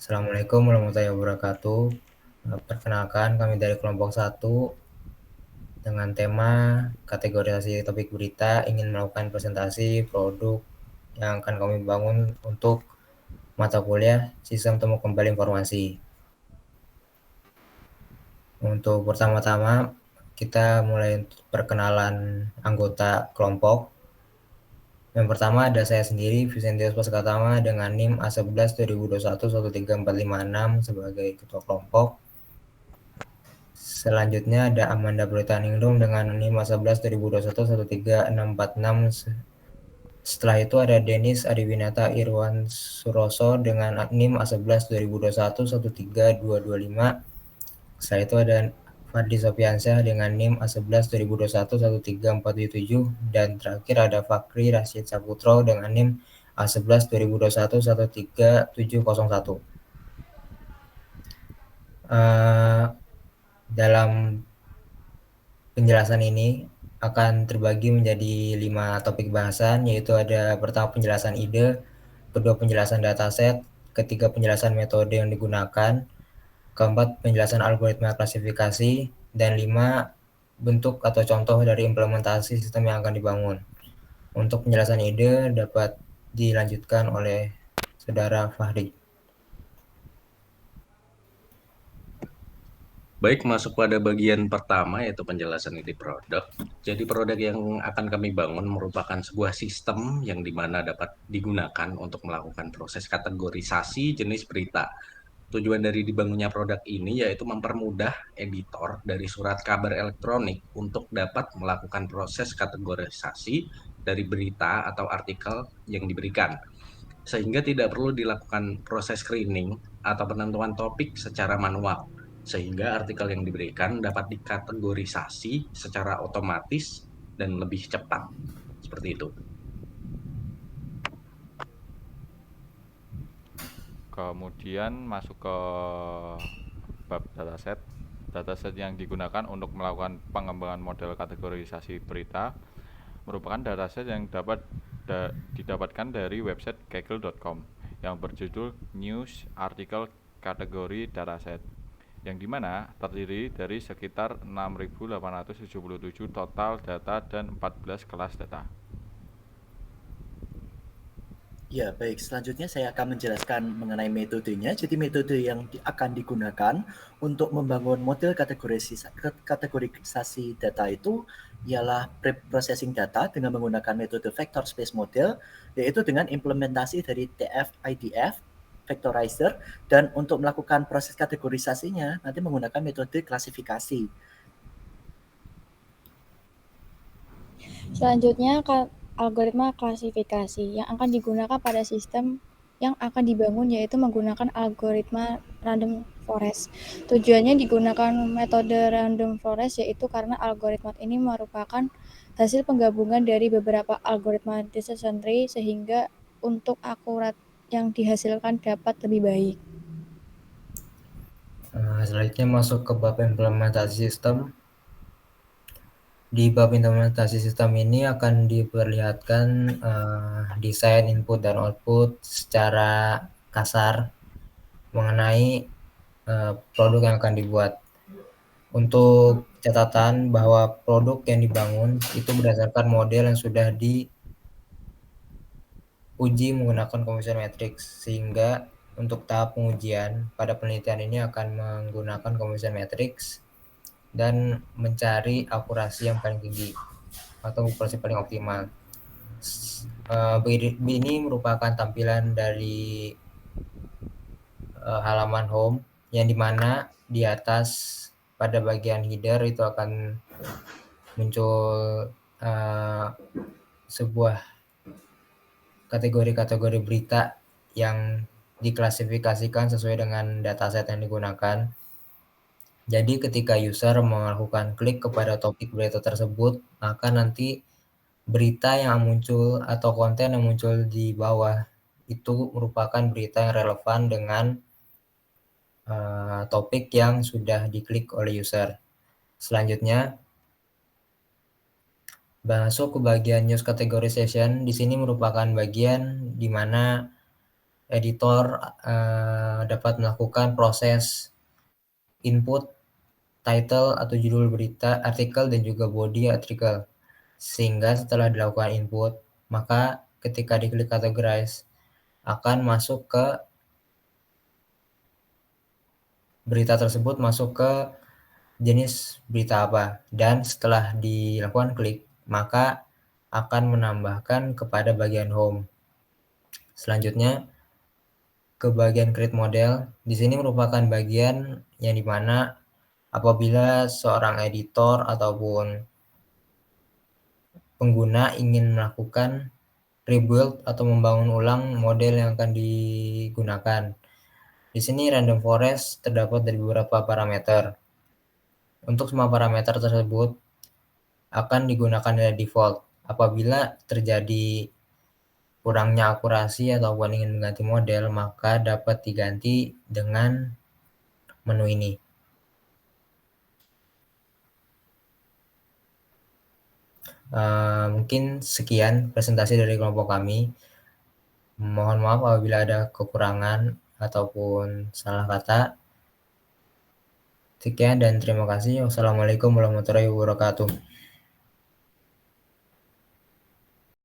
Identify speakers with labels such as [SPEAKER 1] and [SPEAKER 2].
[SPEAKER 1] Assalamualaikum warahmatullahi wabarakatuh. Perkenalkan kami dari kelompok 1 dengan tema kategorisasi topik berita ingin melakukan presentasi produk yang akan kami bangun untuk mata kuliah Sistem Temu Kembali Informasi. Untuk pertama-tama kita mulai perkenalan anggota kelompok. Yang pertama ada saya sendiri, Vicentius Paskatama dengan NIM A11 2021 13456 sebagai ketua kelompok. Selanjutnya ada Amanda Purita-Ningrum dengan NIM A11 2021 13646. Setelah itu ada Denis Adiwinata Irwan Suroso dengan NIM A11 2021 13225. Setelah itu ada Fadli Sofiansyah dengan NIM A11 2021 13477 dan terakhir ada Fakri Rashid Saputro dengan NIM A11 2021 13701. Dalam penjelasan ini akan terbagi menjadi 5 topik bahasan, yaitu ada pertama penjelasan ide, kedua penjelasan dataset, ketiga penjelasan metode yang digunakan, keempat penjelasan algoritma klasifikasi, dan 5 bentuk atau contoh dari implementasi sistem yang akan dibangun. Untuk penjelasan ide dapat dilanjutkan oleh Saudara Fahri.
[SPEAKER 2] Baik, masuk pada bagian pertama yaitu penjelasan ide produk. Jadi produk yang akan kami bangun merupakan sebuah sistem yang dimana dapat digunakan untuk melakukan proses kategorisasi jenis berita. Tujuan dari dibangunnya produk ini yaitu mempermudah editor dari surat kabar elektronik untuk dapat melakukan proses kategorisasi dari berita atau artikel yang diberikan, sehingga tidak perlu dilakukan proses screening atau penentuan topik secara manual, sehingga artikel yang diberikan dapat dikategorisasi secara otomatis dan lebih cepat. Seperti itu.
[SPEAKER 3] Kemudian masuk ke bab dataset. Dataset yang digunakan untuk melakukan pengembangan model kategorisasi berita merupakan dataset yang didapatkan dari website kaggle.com yang berjudul News Article Kategori Dataset, yang dimana terdiri dari sekitar 6.877 total data dan 14 kelas data.
[SPEAKER 4] Ya, baik. Selanjutnya saya akan menjelaskan mengenai metodenya. Jadi metode yang akan digunakan untuk membangun model kategorisasi data itu ialah pre-processing data dengan menggunakan metode vector space model, yaitu dengan implementasi dari TF-IDF, vectorizer, dan untuk melakukan proses kategorisasinya nanti menggunakan metode klasifikasi.
[SPEAKER 5] Selanjutnya, algoritma klasifikasi yang akan digunakan pada sistem yang akan dibangun yaitu menggunakan algoritma random forest. Tujuannya digunakan metode random forest yaitu karena algoritma ini merupakan hasil penggabungan dari beberapa algoritma decision tree sehingga untuk akurat yang dihasilkan dapat lebih baik.
[SPEAKER 1] Selanjutnya masuk ke bab implementasi sistem. Di bab implementasi sistem ini akan diperlihatkan desain input dan output secara kasar mengenai produk yang akan dibuat. Untuk catatan bahwa produk yang dibangun itu berdasarkan model yang sudah diuji menggunakan Computation Matrix, sehingga untuk tahap pengujian pada penelitian ini akan menggunakan Computation Matrix dan mencari akurasi yang paling tinggi atau akurasi paling optimal. Ini merupakan tampilan dari halaman home yang dimana di atas pada bagian header itu akan muncul sebuah kategori-kategori berita yang diklasifikasikan sesuai dengan dataset yang digunakan. Jadi ketika user melakukan klik kepada topik berita tersebut, maka nanti berita yang muncul atau konten yang muncul di bawah itu merupakan berita yang relevan dengan topik yang sudah diklik oleh user. Selanjutnya masuk ke bagian news categorization. Di sini merupakan bagian di mana editor dapat melakukan proses input, title atau judul berita, artikel, dan juga body artikel. Sehingga setelah dilakukan input, maka ketika diklik categorize akan masuk ke berita tersebut masuk ke jenis berita apa, dan setelah dilakukan klik maka akan menambahkan kepada bagian home. Selanjutnya ke bagian create model. Di sini merupakan bagian yang dimana apabila seorang editor ataupun pengguna ingin melakukan rebuild atau membangun ulang model yang akan digunakan. Di sini random forest terdapat dari beberapa parameter. Untuk semua parameter tersebut akan digunakan dari default. Apabila terjadi kurangnya akurasi ataupun ingin mengganti model, maka dapat diganti dengan menu ini. Mungkin sekian presentasi dari kelompok kami. Mohon maaf apabila ada kekurangan ataupun salah kata. Sekian dan terima kasih. Wassalamualaikum warahmatullahi wabarakatuh.